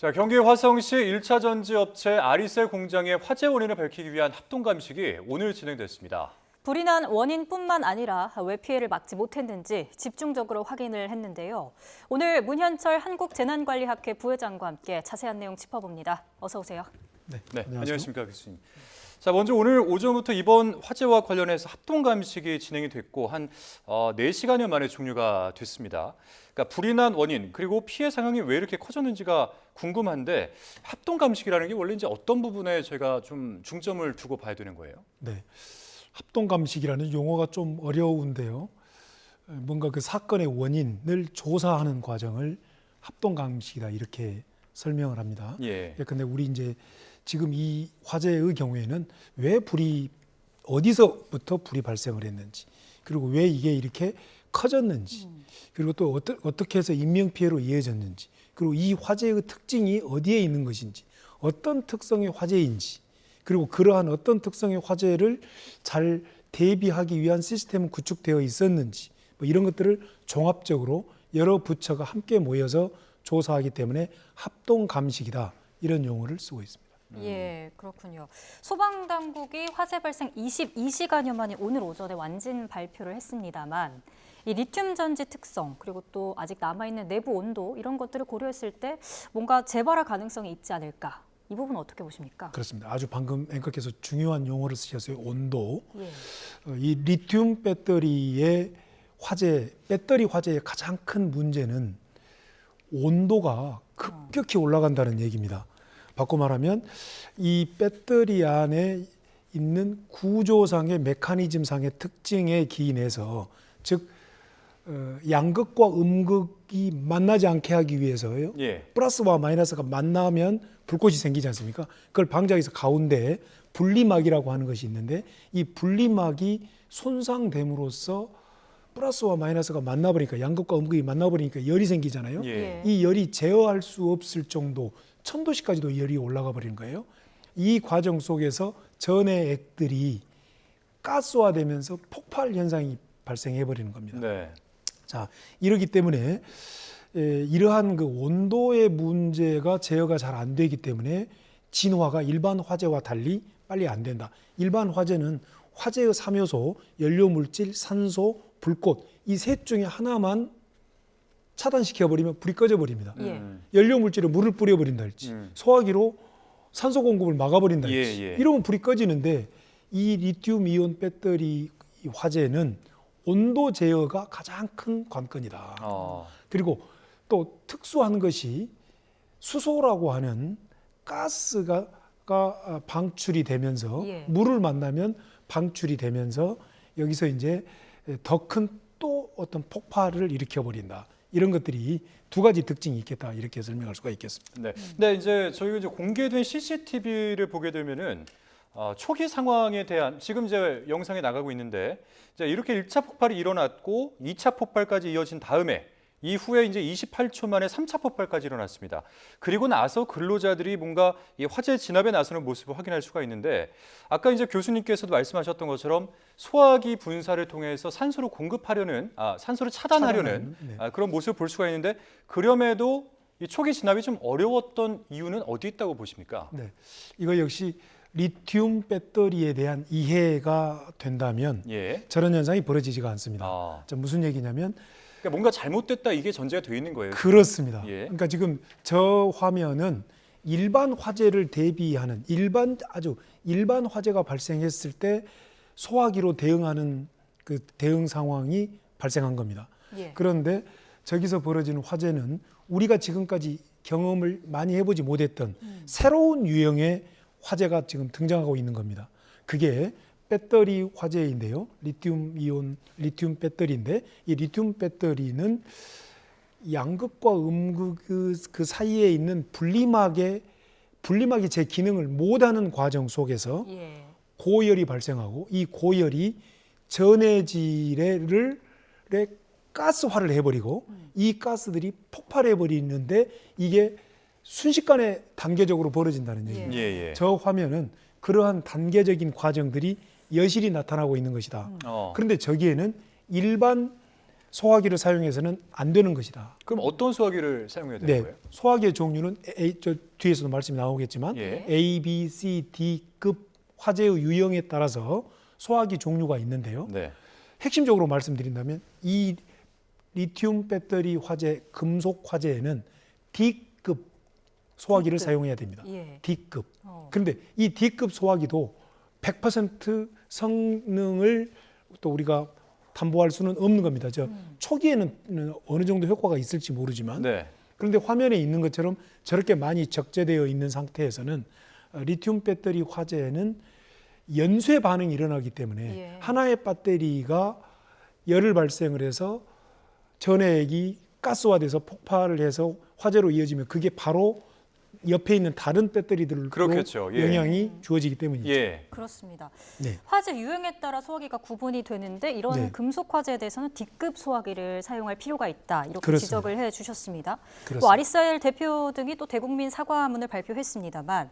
자, 경기 화성시 1차 전지 업체 아리셀 공장의 화재 원인을 밝히기 위한 합동 감식이 오늘 진행됐습니다. 불이 난 원인뿐만 아니라 왜 피해를 막지 못했는지 집중적으로 확인을 했는데요. 오늘 문현철 한국재난관리학회 부회장과 함께 자세한 내용 짚어봅니다. 어서 오세요. 네, 안녕하십니까 교수님. 자, 먼저 오늘 오전부터 이번 화재와 관련해서 합동 감식이 진행이 됐고 한 4시간여 만에 종료가 됐습니다. 그러니까 불이 난 원인 그리고 피해 상황이 왜 이렇게 커졌는지가 궁금한데 합동 감식이라는 게 원래 이제 어떤 부분에 저희가 좀 중점을 두고 봐야 되는 거예요? 네, 합동 감식이라는 용어가 좀 어려운데요. 뭔가 그 사건의 원인을 조사하는 과정을 합동 감식이다 이렇게 설명을 합니다. 예. 근데 우리 이제 지금 이 화재의 경우에는 왜 어디서부터 불이 발생을 했는지, 그리고 왜 이게 이렇게 커졌는지, 그리고 또 어떻게 해서 인명피해로 이어졌는지, 그리고 이 화재의 특징이 어디에 있는 것인지, 어떤 특성의 화재인지, 그리고 그러한 어떤 특성의 화재를 잘 대비하기 위한 시스템은 구축되어 있었는지, 뭐 이런 것들을 종합적으로 여러 부처가 함께 모여서 조사하기 때문에 합동 감식이다 이런 용어를 쓰고 있습니다. 예, 그렇군요. 소방당국이 화재 발생 22시간여 만에 오늘 오전에 완진 발표를 했습니다만 이 리튬 전지 특성 그리고 또 아직 남아있는 내부 온도 이런 것들을 고려했을 때 뭔가 재발할 가능성이 있지 않을까? 이 부분 어떻게 보십니까? 그렇습니다. 아주 방금 앵커께서 중요한 용어를 쓰셨어요. 온도. 예. 이 리튬 배터리의 배터리 화재의 가장 큰 문제는 온도가 급격히 올라간다는 얘기입니다. 바꿔 말하면 이 배터리 안에 있는 구조상의 메커니즘상의 특징에 기인해서 즉 양극과 음극이 만나지 않게 하기 위해서요. 예. 플러스와 마이너스가 만나면 불꽃이 생기지 않습니까? 그걸 방지하기 위해서 가운데에 분리막이라고 하는 것이 있는데 이 분리막이 손상됨으로써 플러스와 마이너스가 만나버리니까 양극과 음극이 만나버리니까 열이 생기잖아요. 예. 이 열이 제어할 수 없을 정도 1000도씨까지도 열이 올라가 버리는 거예요. 이 과정 속에서 전해 액들이 가스화되면서 폭발 현상이 발생해 버리는 겁니다. 네. 자, 이러기 때문에 이러한 그 온도의 문제가 제어가 잘 안 되기 때문에 진화가 일반 화재와 달리 빨리 안 된다. 일반 화재는 화재의 3요소, 연료 물질, 산소, 불꽃 이 셋 중에 하나만 차단시켜버리면 불이 꺼져버립니다. 예. 연료 물질에 물을 뿌려버린다 할지 소화기로 산소 공급을 막아버린다 할지 예. 이러면 불이 꺼지는데 이 리튬 이온 배터리 화재는 온도 제어가 가장 큰 관건이다. 그리고 또 특수한 것이 수소라고 하는 가스가 방출이 되면서 예. 물을 만나면 방출이 되면서 여기서 이제 더 큰 또 어떤 폭발을 일으켜버린다. 이런 것들이 두 가지 특징이 있겠다 이렇게 설명할 수가 있겠습니다. 네. 근데 이제 저희가 이제 공개된 CCTV를 보게 되면은 초기 상황에 대한 지금 이제 영상에 나가고 있는데 이제 이렇게 1차 폭발이 일어났고 2차 폭발까지 이어진 다음에 이후에 이제 28초 만에 3차 폭발까지 일어났습니다. 그리고 나서 근로자들이 뭔가 이 화재 진압에 나서는 모습을 확인할 수가 있는데 아까 이제 교수님께서도 말씀하셨던 것처럼 소화기 분사를 통해서 산소를 산소를 차단하려는 네. 그런 모습을 볼 수가 있는데 그럼에도 이 초기 진압이 좀 어려웠던 이유는 어디 있다고 보십니까? 네, 이거 역시 리튬 배터리에 대한 이해가 된다면 예. 저런 현상이 벌어지지가 않습니다. 자, 무슨 얘기냐면 그러니까 뭔가 잘못됐다 이게 전제가 되어 있는 거예요. 그렇습니다. 예. 그러니까 지금 저 화면은 일반 화재를 대비하는 아주 일반 화재가 발생했을 때 소화기로 대응하는 그 대응 상황이 발생한 겁니다. 예. 그런데 저기서 벌어지는 화재는 우리가 지금까지 경험을 많이 해보지 못했던 새로운 유형의 화재가 지금 등장하고 있는 겁니다. 그게 배터리 화재인데요. 리튬 배터리인데 이 리튬 배터리는 양극과 음극 그 사이에 있는 분리막이 제 기능을 못하는 과정 속에서 예. 고열이 발생하고 이 고열이 전해질을 가스화를 해버리고 이 가스들이 폭발해버리는데 이게 순식간에 단계적으로 벌어진다는 얘기입니다. 예. 저 화면은 그러한 단계적인 과정들이 여실히 나타나고 있는 것이다. 그런데 저기에는 일반 소화기를 사용해서는 안 되는 것이다. 그럼 어떤 소화기를 사용해야 되는 네, 거예요? 소화기의 종류는 저 뒤에서도 말씀이 나오겠지만 예. A, B, C, D급 화재의 유형에 따라서 소화기 종류가 있는데요. 네. 핵심적으로 말씀드린다면 이 리튬 배터리 화재, 금속 화재에는 D급 소화기를 D급. 사용해야 됩니다. 예. D급. 그런데 이 D급 소화기도 100% 성능을 또 우리가 담보할 수는 없는 겁니다. 초기에는 어느 정도 효과가 있을지 모르지만 네. 그런데 화면에 있는 것처럼 저렇게 많이 적재되어 있는 상태에서는 리튬 배터리 화재에는 연쇄 반응이 일어나기 때문에 예. 하나의 배터리가 열을 발생을 해서 전해액이 가스화돼서 폭발을 해서 화재로 이어지면 그게 바로 옆에 있는 다른 배터리들로 그렇겠죠. 예. 영향이 주어지기 때문이죠. 예. 그렇습니다. 네. 화재 유형에 따라 소화기가 구분이 되는데 이런 네. 금속 화재에 대해서는 D급 소화기를 사용할 필요가 있다. 이렇게 그렇습니다. 지적을 해 주셨습니다. 그렇습니다. 또 아리사엘 대표 등이 또 대국민 사과문을 발표했습니다만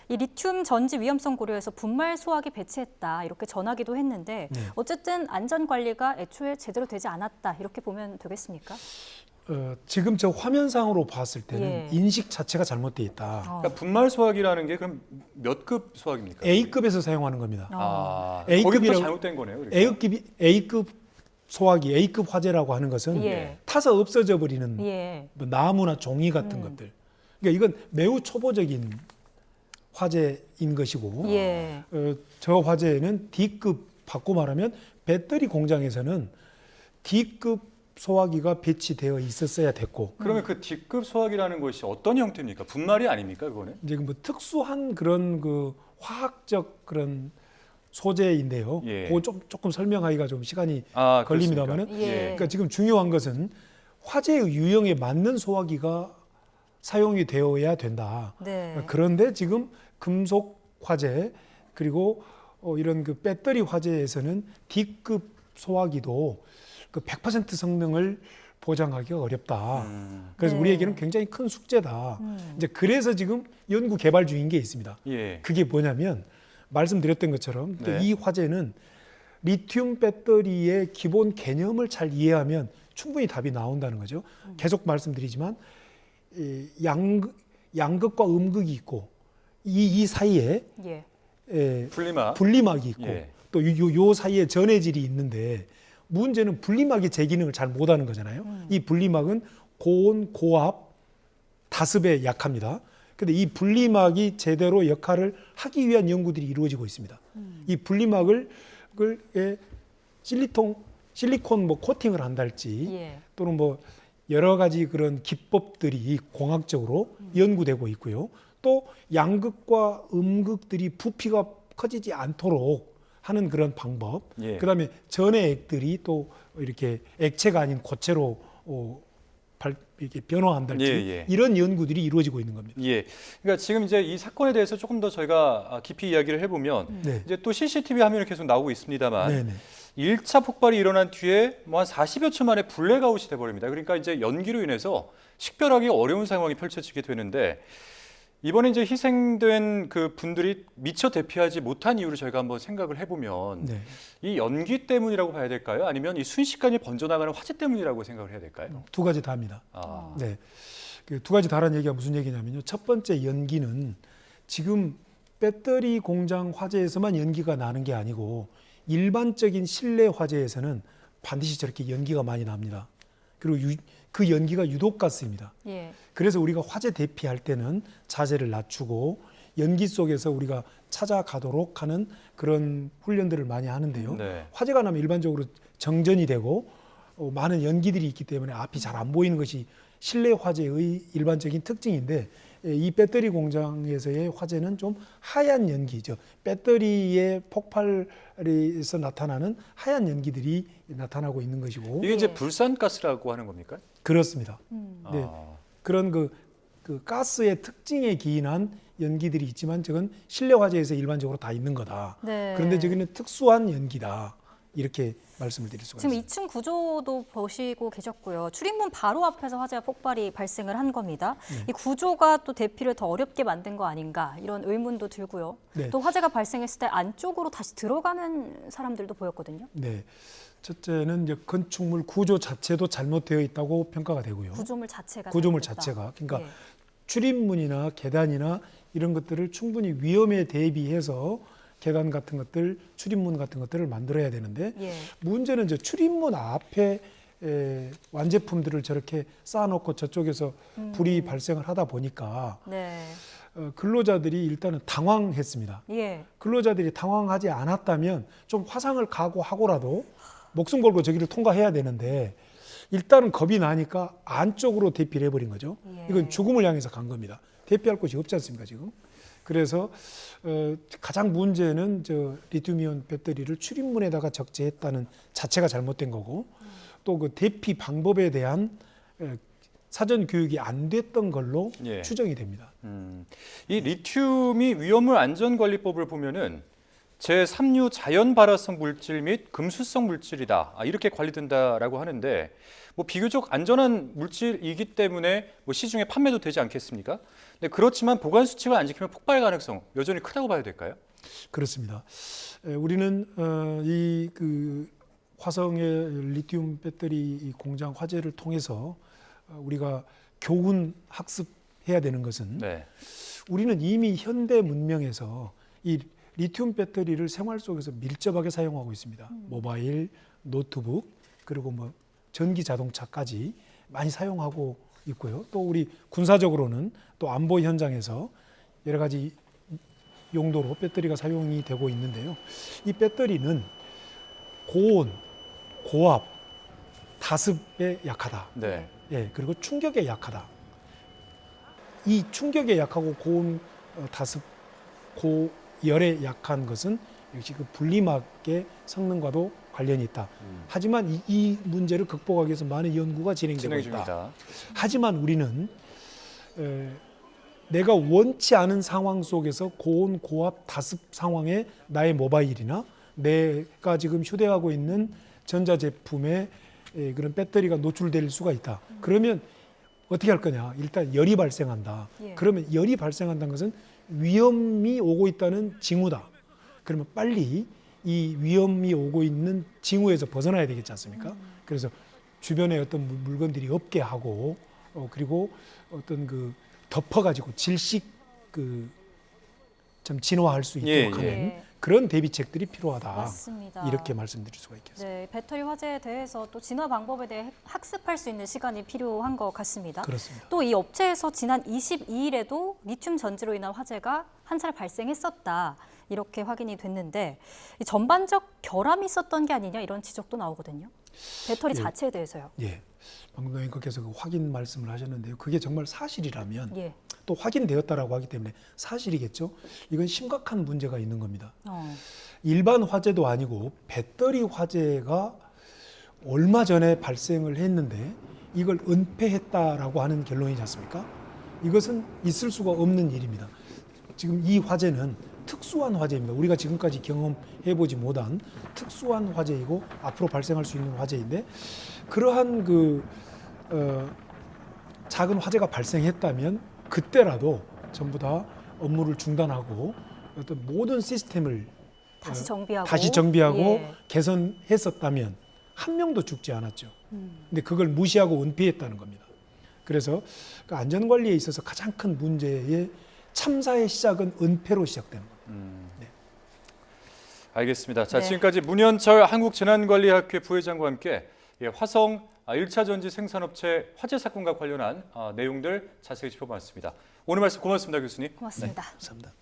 이 리튬 전지 위험성 고려해서 분말 소화기 배치했다 이렇게 전하기도 했는데 네. 어쨌든 안전 관리가 애초에 제대로 되지 않았다 이렇게 보면 되겠습니까? 지금 저 화면상으로 봤을 때는 예. 인식 자체가 잘못되어 있다. 그러니까 분말 소화기라는 게 그럼 몇 급 소화기입니까? A급에서 사용하는 겁니다. 아, A급이라고- 거기부터 잘못된 거네요. 그러니까. A급 소화기, A급 화재라고 하는 것은 예. 타서 없어져 버리는 예. 뭐 나무나 종이 같은 것들. 그러니까 이건 매우 초보적인 화재인 것이고 예. 저 화재는 D급, 바꿔 말하면 배터리 공장에서는 D급 소화기가 배치되어 있었어야 됐고 그러면 그 D급 소화기라는 것이 어떤 형태입니까? 분말이 아닙니까, 그거는? 이제 뭐 특수한 그런 그 화학적 그런 소재인데요. 예. 그거 조금 설명하기가 좀 시간이 아, 걸립니다만은 그렇습니까? 예. 그러니까 지금 중요한 것은 화재의 유형에 맞는 소화기가 사용이 되어야 된다. 네. 그런데 지금 금속 화재 그리고 이런 그 배터리 화재에서는 D급 소화기도 그 100% 성능을 보장하기가 어렵다. 그래서 네. 우리에게는 굉장히 큰 숙제다. 이제 그래서 지금 연구 개발 중인 게 있습니다. 예. 그게 뭐냐면 말씀드렸던 것처럼 네. 이 화재는 리튬 배터리의 기본 개념을 잘 이해하면 충분히 답이 나온다는 거죠. 계속 말씀드리지만 이 양극과 음극이 있고 이 사이에 예. 분리막이 있고 예. 또 요 사이에 전해질이 있는데 문제는 분리막이 제 기능을 잘 못하는 거잖아요. 이 분리막은 고온, 고압, 다습에 약합니다. 근데 이 분리막이 제대로 역할을 하기 위한 연구들이 이루어지고 있습니다. 이 분리막을 실리콘 뭐 코팅을 한달지 예. 또는 뭐 여러 가지 그런 기법들이 공학적으로 연구되고 있고요. 또 양극과 음극들이 부피가 커지지 않도록 하는 그런 방법. 예. 그다음에 전해액들이 또 이렇게 액체가 아닌 고체로 이렇게 변화한달지 예, 예. 이런 연구들이 이루어지고 있는 겁니다. 예. 그러니까 지금 이제 이 사건에 대해서 조금 더 저희가 깊이 이야기를 해보면 네. 이제 또 CCTV 화면이 계속 나오고 있습니다만 네네. 1차 폭발이 일어난 뒤에 뭐 한 40여 초 만에 블랙아웃이 돼버립니다. 그러니까 이제 연기로 인해서 식별하기 어려운 상황이 펼쳐지게 되는데 이번에 이제 희생된 그 분들이 미처 대피하지 못한 이유를 저희가 한번 생각을 해보면 네. 이 연기 때문이라고 봐야 될까요? 아니면 이 순식간에 번져나가는 화재 때문이라고 생각을 해야 될까요? 두 가지 다입니다. 아, 네. 그 두 가지 다른 얘기가 무슨 얘기냐면요. 첫 번째 연기는 지금 배터리 공장 화재에서만 연기가 나는 게 아니고 일반적인 실내 화재에서는 반드시 저렇게 연기가 많이 납니다. 그리고 그 연기가 유독가스입니다. 예. 그래서 우리가 화재 대피할 때는 자세를 낮추고 연기 속에서 우리가 찾아가도록 하는 그런 훈련들을 많이 하는데요. 네. 화재가 나면 일반적으로 정전이 되고 많은 연기들이 있기 때문에 앞이 잘 안 보이는 것이 실내 화재의 일반적인 특징인데 이 배터리 공장에서의 화재는 좀 하얀 연기죠. 배터리의 폭발에서 나타나는 하얀 연기들이 나타나고 있는 것이고 이게 이제 예. 불산가스라고 하는 겁니까? 그렇습니다. 네. 아, 그런 그 가스의 특징에 기인한 연기들이 있지만 저건 실내 화재에서 일반적으로 다 있는 거다. 네. 그런데 저기는 특수한 연기다. 이렇게 말씀을 드릴 수가 지금 있습니다. 2층 구조도 보시고 계셨고요. 출입문 바로 앞에서 화재와 폭발이 발생을 한 겁니다. 이 구조가 또 대피를 더 어렵게 만든 거 아닌가 이런 의문도 들고요. 네. 또 화재가 발생했을 때 안쪽으로 다시 들어가는 사람들도 보였거든요. 네. 첫째는 이제 건축물 구조 자체도 잘못되어 있다고 평가가 되고요. 구조물 자체가 구조물 잘못됐다. 자체가 그러니까 예. 출입문이나 계단이나 이런 것들을 충분히 위험에 대비해서 계단 같은 것들, 출입문 같은 것들을 만들어야 되는데 예. 문제는 이제 출입문 앞에 완제품들을 저렇게 쌓아놓고 저쪽에서 불이 발생을 하다 보니까 네. 근로자들이 일단은 당황했습니다. 예. 근로자들이 당황하지 않았다면 좀 화상을 각오하고라도 목숨 걸고 저기를 통과해야 되는데 일단은 겁이 나니까 안쪽으로 대피를 해버린 거죠. 예. 이건 죽음을 향해서 간 겁니다. 대피할 곳이 없지 않습니까 지금? 그래서 가장 문제는 저 리튬이온 배터리를 출입문에다가 적재했다는 자체가 잘못된 거고 또 그 대피 방법에 대한 사전 교육이 안 됐던 걸로 예. 추정이 됩니다. 이 리튬이 위험물 안전관리법을 보면은 제3류 자연 발화성 물질 및 금수성 물질이다 이렇게 관리된다라고 하는데 뭐 비교적 안전한 물질이기 때문에 뭐 시중에 판매도 되지 않겠습니까? 근데 그렇지만 보관 수칙을 안 지키면 폭발 가능성 여전히 크다고 봐야 될까요? 그렇습니다. 우리는 이 그 화성의 리튬 배터리 공장 화재를 통해서 우리가 교훈 학습해야 되는 것은 네. 우리는 이미 현대 문명에서 이 리튬 배터리를 생활 속에서 밀접하게 사용하고 있습니다. 모바일, 노트북, 그리고 뭐 전기 자동차까지 많이 사용하고 있고요. 또 우리 군사적으로는 또 안보 현장에서 여러 가지 용도로 배터리가 사용이 되고 있는데요. 이 배터리는 고온, 고압, 다습에 약하다. 네. 예, 그리고 충격에 약하다. 이 충격에 약하고 고온, 다습, 고열에 약한 것은 역시 그 분리막의 성능과도 관련이 있다. 하지만 이 문제를 극복하기 위해서 많은 연구가 진행되고 진행 있다. 중입니다. 하지만 우리는 내가 원치 않은 상황 속에서 고온, 고압, 다습 상황에 나의 모바일이나 내가 지금 휴대하고 있는 전자제품에 그런 배터리가 노출될 수가 있다. 그러면 어떻게 할 거냐? 일단 열이 발생한다. 예. 그러면 열이 발생한다는 것은 위험이 오고 있다는 징후다. 그러면 빨리 이 위험이 오고 있는 징후에서 벗어나야 되겠지 않습니까? 그래서 주변에 어떤 물건들이 없게 하고 그리고 어떤 그 덮어가지고 질식 그 좀 진화할 수 있도록 예, 하는 예. 그런 대비책들이 필요하다. 맞습니다. 이렇게 말씀드릴 수가 있겠습니다. 네, 배터리 화재에 대해서 또 진화 방법에 대해 학습할 수 있는 시간이 필요한 것 같습니다. 그렇습니다. 또 이 업체에서 지난 22일에도 리튬 전지로 인한 화재가 한 차례 발생했었다. 이렇게 확인이 됐는데 이 전반적 결함이 있었던 게 아니냐 이런 지적도 나오거든요. 배터리 예. 자체에 대해서요. 예, 방금 앵커께서 그 확인 말씀을 하셨는데요. 그게 정말 사실이라면 예. 또 확인되었다라고 하기 때문에 사실이겠죠. 이건 심각한 문제가 있는 겁니다. 일반 화재도 아니고 배터리 화재가 얼마 전에 발생을 했는데 이걸 은폐했다라고 하는 결론이지 않습니까? 이것은 있을 수가 없는 일입니다. 지금 이 화재는 특수한 화재입니다. 우리가 지금까지 경험해보지 못한 특수한 화재이고 앞으로 발생할 수 있는 화재인데 그러한 작은 화재가 발생했다면 그때라도 전부 다 업무를 중단하고 어떤 모든 시스템을 다시 정비하고 예. 개선했었다면 한 명도 죽지 않았죠. 근데 그걸 무시하고 은폐했다는 겁니다. 그래서 그 안전관리에 있어서 가장 큰 문제의 참사의 시작은 은폐로 시작되는 겁니다. 네. 알겠습니다. 자, 네. 지금까지 문현철 한국재난관리학회 부회장과 함께 화성 1차 전지 생산업체 화재 사건과 관련한 내용들 자세히 짚어봤습니다. 오늘 말씀 고맙습니다, 교수님. 고맙습니다. 감사합니다.